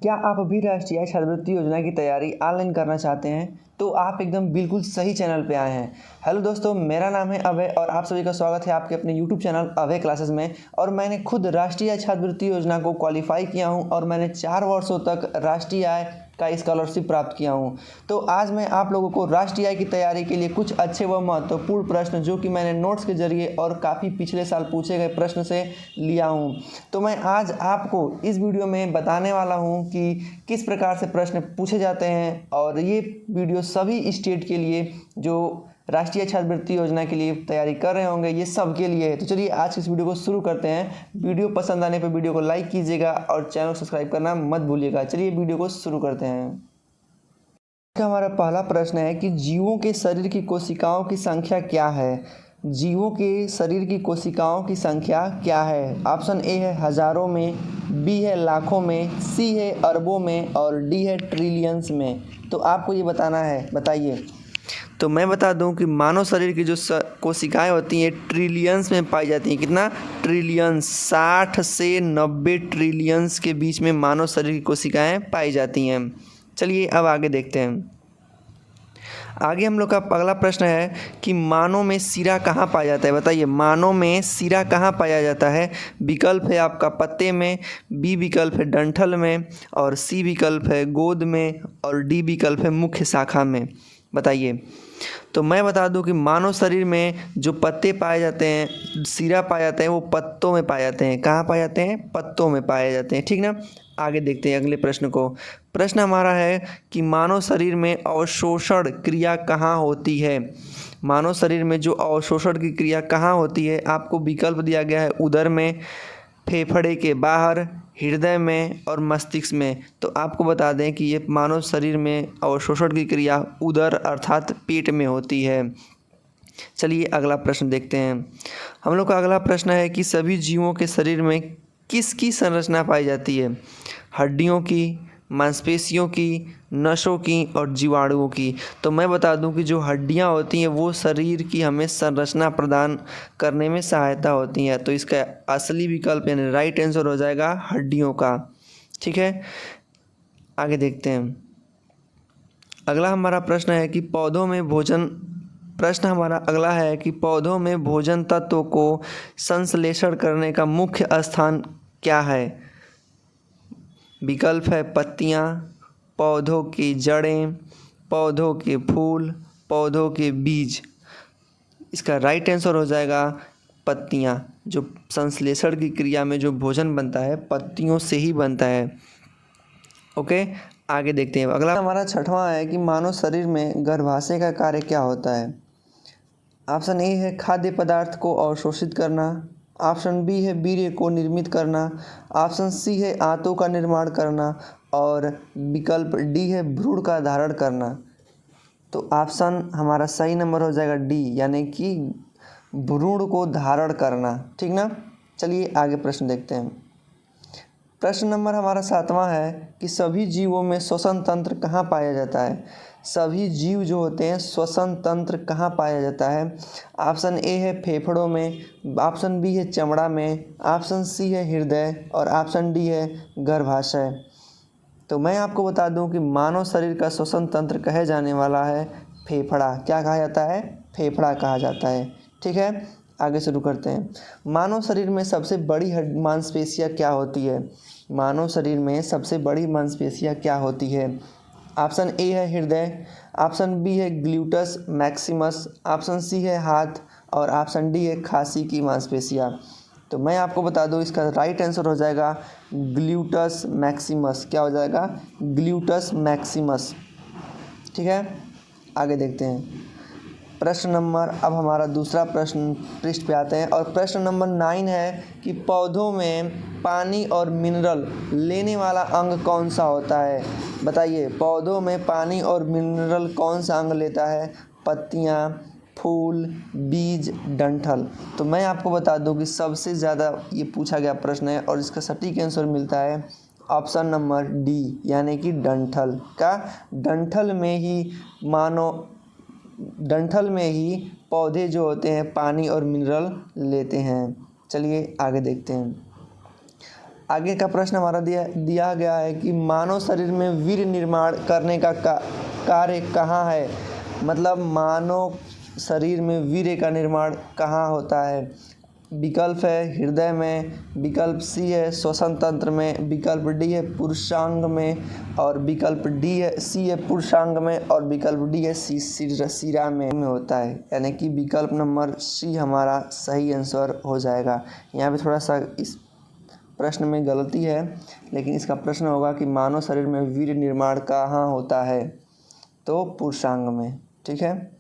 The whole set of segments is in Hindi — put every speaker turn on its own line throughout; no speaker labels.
क्या आप अभी राष्ट्रीय छात्रवृत्ति योजना की तैयारी ऑनलाइन करना चाहते हैं? तो आप एकदम बिल्कुल सही चैनल पे आए हैं। हेलो दोस्तों, मेरा नाम है अभय और आप सभी का स्वागत है आपके अपने यूट्यूब चैनल अभय क्लासेस में। और मैंने खुद राष्ट्रीय छात्रवृत्ति योजना को क्वालिफाई किया हूं और मैंने 4 वर्षों तक राष्ट्रीय आय का स्कॉलरशिप प्राप्त किया हूं। तो आज मैं आप लोगों को राष्ट्रीय आय की तैयारी के लिए कुछ अच्छे व महत्वपूर्ण प्रश्न जो कि मैंने नोट्स के जरिए और काफ़ी पिछले साल पूछे गए प्रश्न से लिया हूं। तो मैं आज आपको इस वीडियो में बताने वाला हूं कि किस प्रकार से प्रश्न पूछे जाते हैं, और ये वीडियो सभी स्टेट के लिए जो राष्ट्रीय छात्रवृत्ति योजना के लिए तैयारी कर रहे होंगे, ये सब के लिए है। तो चलिए आज इस वीडियो को शुरू करते हैं। वीडियो पसंद आने पर वीडियो को लाइक कीजिएगा और चैनल को सब्सक्राइब करना मत भूलिएगा। चलिए वीडियो को शुरू करते हैं। हमारा पहला प्रश्न है कि जीवों के शरीर की कोशिकाओं की संख्या क्या है? जीवों के शरीर की कोशिकाओं की संख्या क्या है? ऑप्शन ए है हजारों में, बी है लाखों में, सी है अरबों में और डी है ट्रिलियंस में। तो आपको ये बताना है, बताइए। तो मैं बता दूं कि मानव शरीर की जो कोशिकाएं होती हैं ट्रिलियंस में पाई जाती हैं। कितना? ट्रिलियंस। 60 से 90 ट्रिलियंस के बीच में मानव शरीर की कोशिकाएं पाई जाती हैं। चलिए अब आगे देखते हैं। आगे हम लोग का अगला प्रश्न है कि मानव में सिरा कहाँ पाया जाता है? बताइए, मानव में सिरा कहाँ पाया जाता है? विकल्प है आपका पत्ते में, बी विकल्प है डंठल में और सी विकल्प है गोद में और डी विकल्प है मुख्य शाखा में। बताइए। तो मैं बता दूं कि मानव शरीर में जो पत्ते पाए जाते हैं, सिरा पाए जाते हैं, वो पत्तों में पाए जाते हैं। कहाँ पाए जाते हैं? पत्तों में पाए जाते हैं। ठीक ना। आगे देखते हैं अगले प्रश्न को। प्रश्न हमारा है कि मानव शरीर में अवशोषण क्रिया कहाँ होती है? मानव शरीर में जो अवशोषण की क्रिया कहाँ होती है? आपको विकल्प दिया गया है उदर में, फेफड़े के बाहर, हृदय में और मस्तिष्क में। तो आपको बता दें कि ये मानव शरीर में अवशोषण की क्रिया उदर अर्थात पेट में होती है। चलिए अगला प्रश्न देखते हैं। हम लोग का अगला प्रश्न है कि सभी जीवों के शरीर में किसकी संरचना पाई जाती है? हड्डियों की, मांसपेशियों की, नसों की और जीवाणुओं की। तो मैं बता दूं कि जो हड्डियां होती हैं वो शरीर की हमें संरचना प्रदान करने में सहायता होती हैं। तो इसका असली विकल्प यानी राइट आंसर हो जाएगा हड्डियों का। ठीक है, आगे देखते हैं। अगला हमारा प्रश्न है कि पौधों में भोजन प्रश्न हमारा अगला है कि पौधों में भोजन तत्वों को संश्लेषण करने का मुख्य स्थान क्या है? विकल्प है पत्तियाँ, पौधों की जड़ें, पौधों के फूल, पौधों के बीज। इसका राइट आंसर हो जाएगा पत्तियाँ। जो संश्लेषण की क्रिया में जो भोजन बनता है पत्तियों से ही बनता है। ओके, आगे देखते हैं। अगला हमारा छठवां है कि मानव शरीर में गर्भाशय का कार्य क्या होता है? ऑप्शन ए है खाद्य पदार्थ को अवशोषित करना, ऑप्शन बी है वीर्य को निर्मित करना, ऑप्शन सी है आंतों का निर्माण करना और विकल्प डी है भ्रूण का धारण करना। तो ऑप्शन हमारा सही नंबर हो जाएगा डी, यानी कि भ्रूण को धारण करना। ठीक ना। चलिए आगे प्रश्न देखते हैं। प्रश्न नंबर हमारा 7वां है कि सभी जीवों में श्वसन तंत्र कहाँ पाया जाता है? सभी जीव जो होते हैं श्वसन तंत्र कहाँ पाया जाता है? ऑप्शन ए है फेफड़ों में, ऑप्शन बी है चमड़ा में, ऑप्शन सी है हृदय और ऑप्शन डी है गर्भाशय। तो मैं आपको बता दूं कि मानव शरीर का श्वसन तंत्र कहे जाने वाला है फेफड़ा। क्या कहा जाता है? फेफड़ा कहा जाता है। ठीक है, आगे शुरू करते हैं। मानव शरीर में सबसे बड़ी मांसपेशियाँ क्या होती है? मानव शरीर में सबसे बड़ी मांसपेशियाँ क्या होती है? ऑप्शन ए है हृदय, ऑप्शन बी है ग्लूटस मैक्सिमस, ऑप्शन सी है हाथ और ऑप्शन डी है खांसी की मांसपेशियाँ। तो मैं आपको बता दूं इसका राइट आंसर हो जाएगा ग्लूटस मैक्सिमस। क्या हो जाएगा? Gluteus Maximus. ठीक है, आगे देखते हैं। प्रश्न नंबर अब हमारा दूसरा प्रश्न पृष्ठ पे आते हैं और प्रश्न नंबर 9 है कि पौधों में पानी और मिनरल लेने वाला अंग कौन सा होता है? बताइए, पौधों में पानी और मिनरल कौन सा अंग लेता है? पत्तियाँ, फूल, बीज, डंठल। तो मैं आपको बता दूं कि सबसे ज़्यादा ये पूछा गया प्रश्न है और इसका सटीक आंसर मिलता है ऑप्शन नंबर डी, यानी कि डंठल का। डंठल में ही पौधे जो होते हैं पानी और मिनरल लेते हैं। चलिए आगे देखते हैं। आगे का प्रश्न हमारा दिया गया है कि मानव शरीर में वीर्य निर्माण करने का कार्य कहाँ है। मतलब मानव शरीर में वीर्य का निर्माण कहाँ होता है। विकल्प है हृदय में, विकल्प सी है श्वसन तंत्र में, विकल्प डी है पुरुषांग में, और विकल्प सी है पुरुषांग में, और विकल्प डी है शिरा में होता है। यानी कि विकल्प नंबर सी हमारा सही आंसर हो जाएगा। यहाँ पे थोड़ा सा इस प्रश्न में गलती है, लेकिन इसका प्रश्न होगा कि मानव शरीर में वीर्य निर्माण कहाँ होता है, तो पुरुषांग में। ठीक है,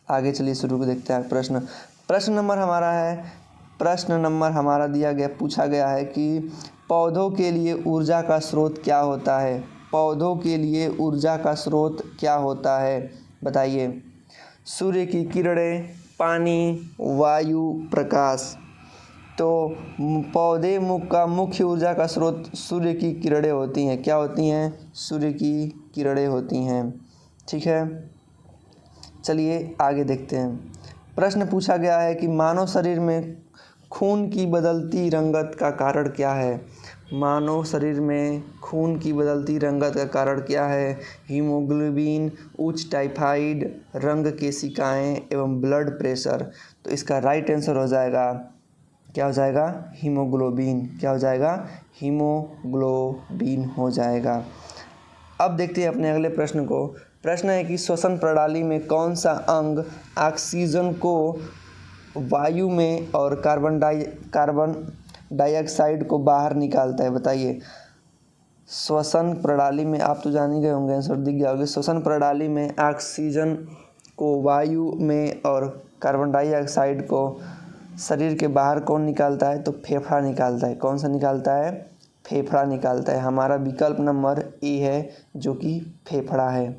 आगे चलिए शुरू को देखते हैं प्रश्न नंबर हमारा पूछा गया है कि पौधों के लिए ऊर्जा का स्रोत क्या होता है। पौधों के लिए ऊर्जा का स्रोत क्या होता है, बताइए। सूर्य की किरणें, पानी, वायु, प्रकाश। तो पौधे का मुख्य ऊर्जा का स्रोत सूर्य की किरणें होती हैं। क्या होती हैं? सूर्य की किरणें होती हैं। ठीक है, चलिए आगे देखते हैं। प्रश्न पूछा गया है कि मानव शरीर में खून की बदलती रंगत का कारण क्या है। मानव शरीर में खून की बदलती रंगत का कारण क्या है। हीमोग्लोबिन, उच्च टाइफाइड, रंग केशिकाएँ एवं ब्लड प्रेशर। तो इसका राइट आंसर हो जाएगा, क्या हो जाएगा? हीमोग्लोबिन। क्या हो जाएगा? हीमोग्लोबिन हो जाएगा। अब देखते हैं अपने अगले प्रश्न को। प्रश्न है कि श्वसन प्रणाली में कौन सा अंग ऑक्सीजन को वायु में और कार्बन डाइऑक्साइड को बाहर निकालता है, बताइए। श्वसन प्रणाली में आप तो जान ही गए होंगे, आंसर दिख गया होगा। श्वसन प्रणाली में ऑक्सीजन को वायु में और कार्बन डाइऑक्साइड को शरीर के बाहर कौन निकालता है, तो फेफड़ा निकालता है। कौन सा निकालता है? फेफड़ा निकालता है। हमारा विकल्प नंबर ए है, जो कि फेफड़ा है।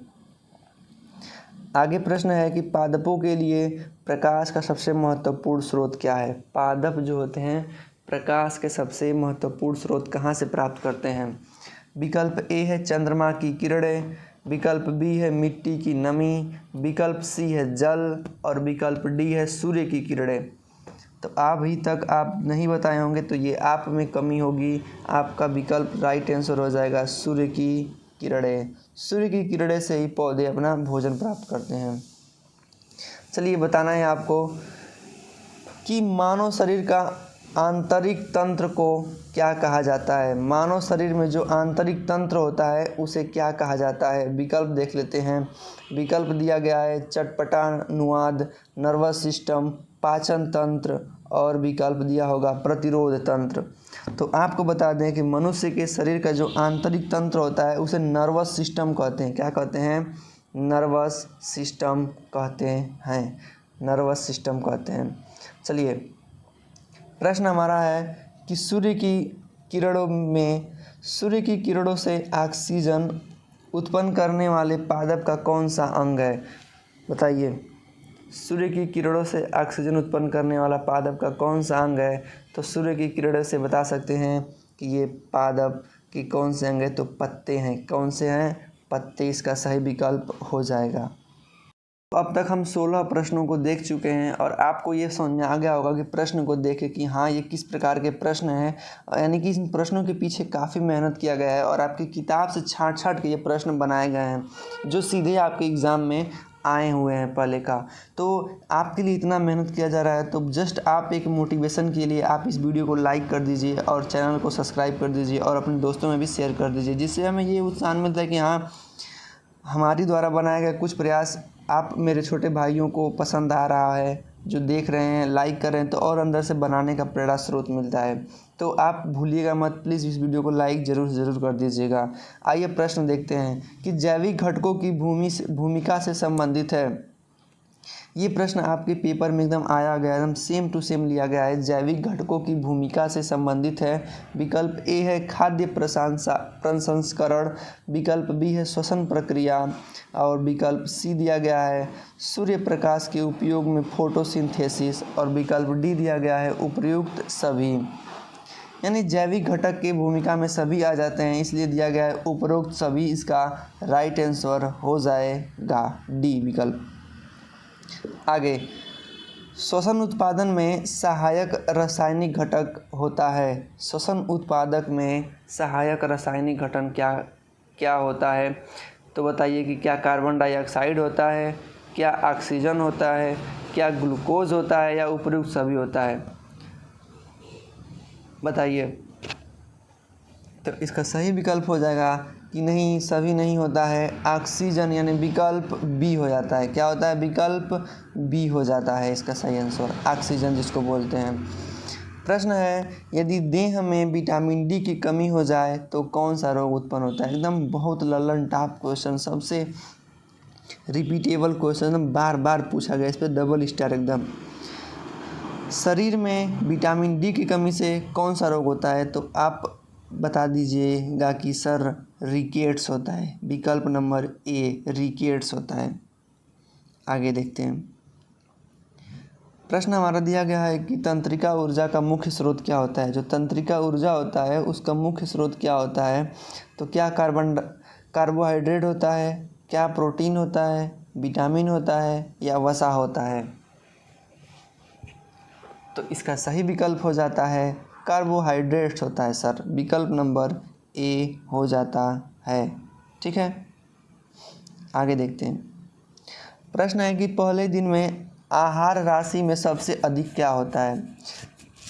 आगे प्रश्न है कि पादपों के लिए प्रकाश का सबसे महत्वपूर्ण स्रोत क्या है। पादप जो होते हैं प्रकाश के सबसे महत्वपूर्ण स्रोत कहाँ से प्राप्त करते हैं। विकल्प ए है चंद्रमा की किरणें, विकल्प बी है मिट्टी की नमी, विकल्प सी है जल, और विकल्प डी है सूर्य की किरणें। तो अभी तक आप नहीं बताए होंगे तो ये आप में कमी होगी। आपका विकल्प राइट आंसर हो जाएगा सूर्य की किरणें। सूर्य की किरणें से ही पौधे अपना भोजन प्राप्त करते हैं। चलिए बताना है आपको कि मानव शरीर का आंतरिक तंत्र को क्या कहा जाता है। मानव शरीर में जो आंतरिक तंत्र होता है उसे क्या कहा जाता है। विकल्प देख लेते हैं। विकल्प दिया गया है चटपटानुवाद, नर्वस सिस्टम, पाचन तंत्र, और विकल्प दिया होगा प्रतिरोध तंत्र। तो आपको बता दें कि मनुष्य के शरीर का जो आंतरिक तंत्र होता है उसे नर्वस सिस्टम कहते हैं। क्या कहते हैं? नर्वस सिस्टम कहते हैं। नर्वस सिस्टम कहते हैं। चलिए प्रश्न हमारा है कि सूर्य की किरणों से ऑक्सीजन उत्पन्न करने वाले पादप का कौन सा अंग है, बताइए। सूर्य की किरणों से ऑक्सीजन उत्पन्न करने वाला पादप का कौन सा अंग है। तो सूर्य की किरणों से बता सकते हैं कि ये पादप की कौन से अंग है, तो पत्ते हैं। कौन से हैं? पत्ते इसका सही विकल्प हो जाएगा। अब तक हम 16 प्रश्नों को देख चुके हैं और आपको ये समझ में आ गया होगा कि प्रश्न को देखे कि हाँ ये किस प्रकार के प्रश्न हैं। यानी कि इन प्रश्नों के पीछे काफ़ी मेहनत किया गया है और आपकी किताब से छाँट के ये प्रश्न बनाए गए हैं जो सीधे आपके एग्ज़ाम में आए हुए हैं पहले का। तो आपके लिए इतना मेहनत किया जा रहा है, तो जस्ट आप एक मोटिवेशन के लिए आप इस वीडियो को लाइक कर दीजिए और चैनल को सब्सक्राइब कर दीजिए और अपने दोस्तों में भी शेयर कर दीजिए, जिससे हमें ये उत्साह मिलता है कि हाँ हमारी द्वारा बनाया गया कुछ प्रयास आप मेरे छोटे भाइयों को पसंद आ रहा है, जो देख रहे हैं, लाइक कर रहे हैं, तो और अंदर से बनाने का प्रेरणा स्रोत मिलता है। तो आप भूलिएगा मत, प्लीज़ इस वीडियो को लाइक ज़रूर कर दीजिएगा। आइए प्रश्न देखते हैं कि जैविक घटकों की भूमिका से संबंधित है। ये प्रश्न आपके पेपर में एकदम आया गया, एकदम सेम टू सेम लिया गया है। जैविक घटकों की भूमिका से संबंधित है। विकल्प ए है खाद्य प्रसंस्करण, विकल्प बी है श्वसन प्रक्रिया, और विकल्प सी दिया गया है सूर्य प्रकाश के उपयोग में फोटोसिंथेसिस, और विकल्प डी दिया गया है उपयुक्त सभी। यानी जैविक घटक की भूमिका में सभी आ जाते हैं, इसलिए दिया गया है उपरोक्त सभी। इसका राइट आंसर हो जाएगा डी विकल्प। आगे श्वसन उत्पादन में सहायक रासायनिक घटक होता है। श्वसन उत्पादक में सहायक रासायनिक घटक क्या क्या होता है? तो बताइए कि क्या कार्बन डाइऑक्साइड होता है, क्या ऑक्सीजन होता है, क्या ग्लूकोज होता है, या उपयुक्त सभी होता है? बताइए। तो इसका सही विकल्प हो जाएगा कि नहीं, सभी नहीं होता है, ऑक्सीजन, यानी विकल्प बी हो जाता है। क्या होता है? विकल्प बी हो जाता है इसका सही आंसर, ऑक्सीजन जिसको बोलते हैं। प्रश्न है, यदि देह में विटामिन डी की कमी हो जाए तो कौन सा रोग उत्पन्न होता है? एकदम बहुत ललन टॉप क्वेश्चन, सबसे रिपीटेबल क्वेश्चन, बार बार पूछा गया, इस पर डबल स्टार एकदम। शरीर में विटामिन डी की कमी से कौन सा रोग होता है? तो आप बता दीजिएगा कि सर रिकेट्स होता है। विकल्प नंबर ए रिकेट्स होता है। आगे देखते हैं। प्रश्न हमारा दिया गया है कि तंत्रिका ऊर्जा का मुख्य स्रोत क्या होता है? जो तंत्रिका ऊर्जा होता है उसका मुख्य स्रोत क्या होता है? तो क्या कार्बोहाइड्रेट होता है, क्या प्रोटीन होता है, विटामिन होता है, या वसा होता है? तो इसका सही विकल्प हो जाता है कार्बोहाइड्रेट्स होता है सर। विकल्प नंबर ए हो जाता है। ठीक है, आगे देखते हैं। प्रश्न है कि पहले दिन में आहार राशि में सबसे अधिक क्या होता है?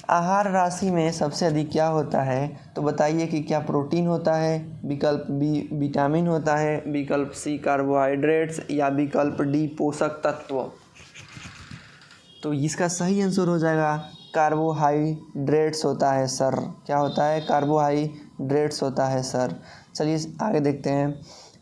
आहार राशि में सबसे अधिक क्या होता है? तो बताइए कि क्या प्रोटीन होता है, विकल्प बी विटामिन होता है, विकल्प सी कार्बोहाइड्रेट्स, या विकल्प डी पोषक तत्व? तो इसका सही आंसर हो जाएगा कार्बोहाइड्रेट्स होता है सर। क्या होता है? कार्बोहाइड्रेट्स होता है सर। चलिए आगे देखते हैं।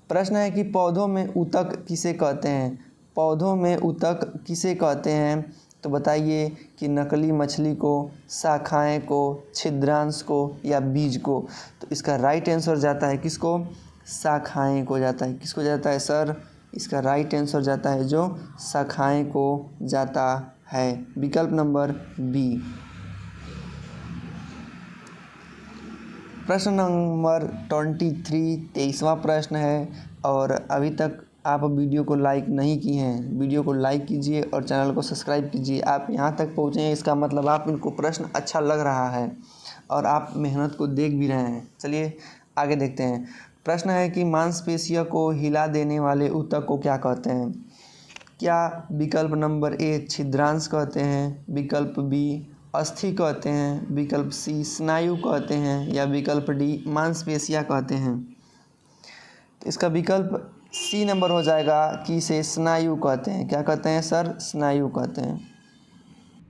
प्रश्न है कि पौधों में ऊतक किसे कहते हैं? पौधों में ऊतक किसे कहते हैं? तो बताइए कि नकली मछली को, शाखाएं को, छिद्रांश को, या बीज को? तो इसका राइट आंसर जाता है किसको? शाखाएं को जाता है। किसको जाता है सर? इसका राइट आंसर जाता है जो शाखाएं को जाता है, विकल्प नंबर बी। प्रश्न नंबर 23 23वां प्रश्न है, और अभी तक आप वीडियो को लाइक नहीं किए हैं, वीडियो को लाइक कीजिए और चैनल को सब्सक्राइब कीजिए। आप यहाँ तक पहुँचे हैं, इसका मतलब आप इनको प्रश्न अच्छा लग रहा है और आप मेहनत को देख भी रहे हैं। चलिए आगे देखते हैं। प्रश्न है कि मांसपेशियों को हिला देने वाले ऊतक को क्या कहते हैं? क्या विकल्प नंबर ए छिद्रांश कहते हैं, विकल्प बी अस्थि कहते हैं, विकल्प सी स्नायु कहते हैं, या विकल्प डी मांसपेशियाँ कहते हैं? तो इसका विकल्प सी नंबर हो जाएगा कि इसे स्नायु कहते हैं। क्या कहते हैं सर? स्नायु कहते हैं।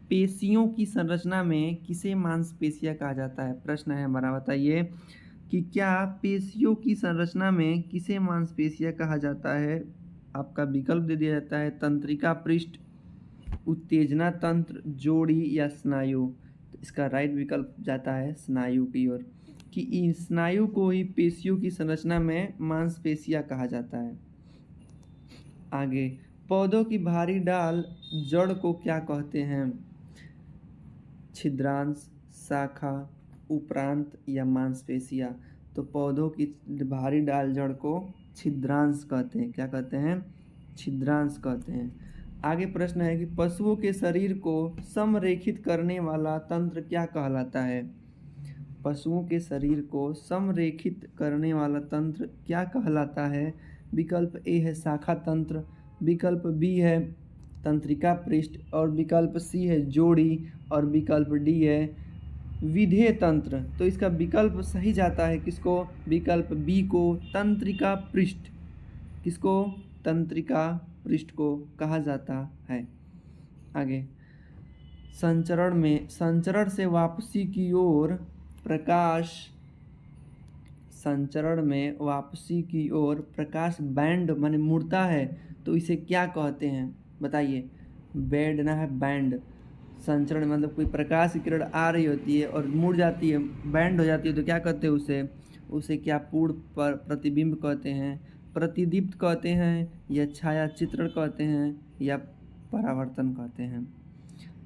पेशियों की संरचना में किसे मांसपेशियाँ कहा जाता है? प्रश्न है हमारा, बताइए कि क्या पेशियों की संरचना में किसे मांसपेशियाँ कहा जाता है? आपका विकल्प दे दिया जाता है तंत्रिका पृष्ठ, उत्तेजना तंत्र, जोड़ी, या स्नायु? तो इसका राइट विकल्प जाता है स्नायु की ओर, कि इन स्नायु को ही पेशियों की संरचना में मांसपेशियाँ कहा जाता है। आगे, पौधों की भारी डाल जड़ को क्या कहते हैं? छिद्रांश, शाखा, उपरांत, या मांसपेशियाँ? तो पौधों की भारी डाल जड़ को छिद्रांश कहते हैं। क्या कहते हैं? छिद्रांश कहते हैं। आगे प्रश्न है कि पशुओं के शरीर को समरेखित करने वाला तंत्र क्या कहलाता है? पशुओं के शरीर को समरेखित करने वाला तंत्र क्या कहलाता है? विकल्प ए है शाखा तंत्र, विकल्प बी है तंत्रिका पृष्ठ, और विकल्प सी है जोड़ी, और विकल्प डी है विधेय तंत्र। तो इसका विकल्प सही जाता है किसको? विकल्प बी को, तंत्रिका पृष्ठ। किसको? तंत्रिका पृष्ठ को कहा जाता है। आगे, संचरण से वापसी की ओर प्रकाश, संचरण में वापसी की ओर प्रकाश बैंड माने मुड़ता है, तो इसे क्या कहते हैं? बताइए। बैंड ना है, बैंड। संचरण मतलब कोई प्रकाश की किरण आ रही होती है और मुड़ जाती है, बैंड हो जाती है, तो क्या कहते हैं उसे? उसे क्या पूर्ण प्रतिबिंब कहते हैं, प्रतिदीप्त कहते हैं, या छाया चित्रण कहते हैं, या परावर्तन कहते हैं?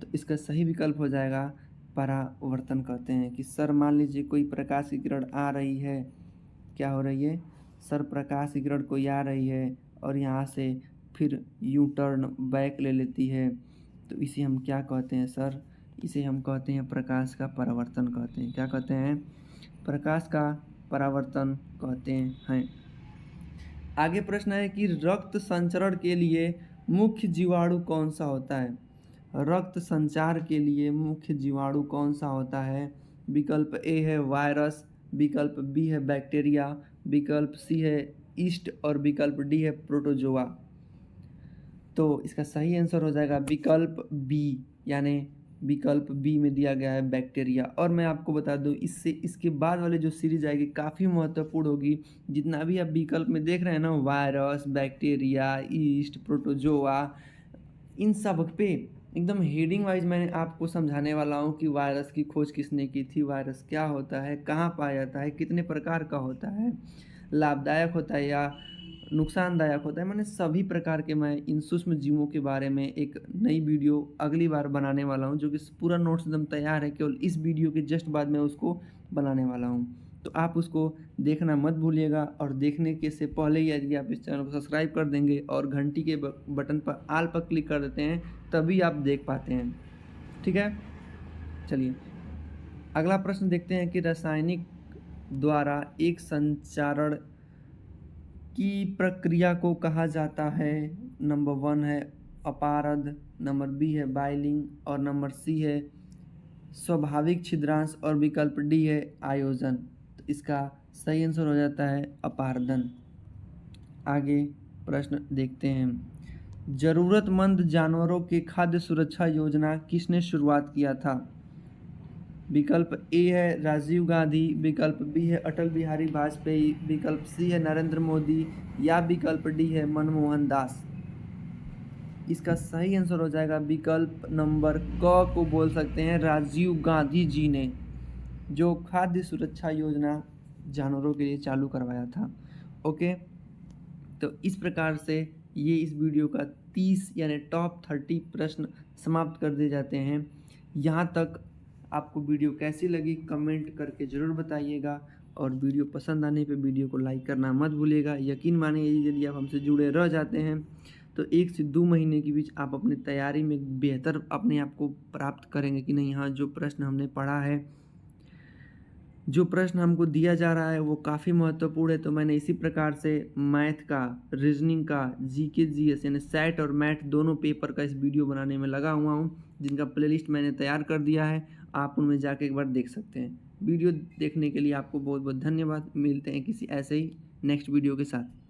तो इसका सही विकल्प हो जाएगा परावर्तन कहते हैं। कि सर मान लीजिए कोई प्रकाश की किरण आ रही है, क्या हो रही है सर? प्रकाश की किरण कोई आ रही है और यहाँ से फिर यू टर्न बैक ले लेती है, तो इसे हम क्या कहते हैं सर? इसे हम कहते हैं प्रकाश का परावर्तन कहते हैं। क्या कहते हैं? प्रकाश का परावर्तन कहते हैं। आगे प्रश्न है कि रक्त संचरण के लिए मुख्य जीवाणु कौन सा होता है? रक्त संचार के लिए मुख्य जीवाणु कौन सा होता है? विकल्प ए है वायरस, विकल्प बी है बैक्टीरिया, विकल्प सी है ईस्ट और विकल्प डी है प्रोटोजोआ। तो इसका सही आंसर हो जाएगा विकल्प बी, यानी विकल्प बी में दिया गया है बैक्टीरिया। और मैं आपको बता दूं, इससे इसके बाद वाले जो सीरीज आएगी काफ़ी महत्वपूर्ण होगी। जितना भी आप विकल्प में देख रहे हैं ना, वायरस, बैक्टीरिया, ईस्ट, प्रोटोजोआ, इन सब पे एकदम हेडिंग वाइज मैंने आपको समझाने वाला हूँ कि वायरस की खोज किसने की थी, वायरस क्या होता है, कहाँ पाया जाता है, कितने प्रकार का होता है, लाभदायक होता है या नुकसानदायक होता है। मैंने सभी प्रकार के मैं इन सूक्ष्म जीवों के बारे में एक नई वीडियो अगली बार बनाने वाला हूँ, जो कि पूरा नोट्स एकदम तैयार है, केवल इस वीडियो के जस्ट बाद मैं उसको बनाने वाला हूँ। तो आप उसको देखना मत भूलिएगा। और देखने के से पहले यदि आप इस चैनल को सब्सक्राइब कर देंगे और घंटी के बटन पर आल पर क्लिक कर देते हैं, तभी आप देख पाते हैं। ठीक है, चलिए अगला प्रश्न देखते हैं कि रासायनिक द्वारा एक संचारण की प्रक्रिया को कहा जाता है। नंबर 1 है अपारद, नंबर बी है बाइलिंग और नंबर सी है स्वाभाविक छिद्रांश और विकल्प डी है आयोजन। तो इसका सही आंसर हो जाता है अपारदन। आगे प्रश्न देखते हैं। जरूरतमंद जानवरों के खाद्य सुरक्षा योजना किसने शुरुआत किया था? विकल्प ए है राजीव गांधी, विकल्प बी है अटल बिहारी वाजपेयी, विकल्प सी है नरेंद्र मोदी या विकल्प डी है मनमोहन दास। इसका सही आंसर हो जाएगा विकल्प नंबर क को बोल सकते हैं राजीव गांधी जी ने, जो खाद्य सुरक्षा योजना जानवरों के लिए चालू करवाया था। ओके, तो इस प्रकार से ये इस वीडियो का 30 यानी टॉप 30 प्रश्न समाप्त कर दिए जाते हैं। यहाँ तक आपको वीडियो कैसी लगी कमेंट करके ज़रूर बताइएगा, और वीडियो पसंद आने पे वीडियो को लाइक करना मत भूलिएगा। यकीन मानिए यदि आप हमसे जुड़े रह जाते हैं तो 1 से 2 महीने के बीच आप अपनी तैयारी में बेहतर अपने आप को प्राप्त करेंगे कि नहीं, हाँ जो प्रश्न हमने पढ़ा है, जो प्रश्न हमको दिया जा रहा है वो काफ़ी महत्वपूर्ण है। तो मैंने इसी प्रकार से मैथ का, रीजनिंग का, जीके जीएस यानी सेट और मैथ दोनों पेपर का इस वीडियो बनाने में लगा हुआ हूँ, जिनका प्लेलिस्ट मैंने तैयार कर दिया है। आप उनमें जाके एक बार देख सकते हैं। वीडियो देखने के लिए आपको बहुत बहुत धन्यवाद। मिलते हैं किसी ऐसे ही नेक्स्ट वीडियो के साथ।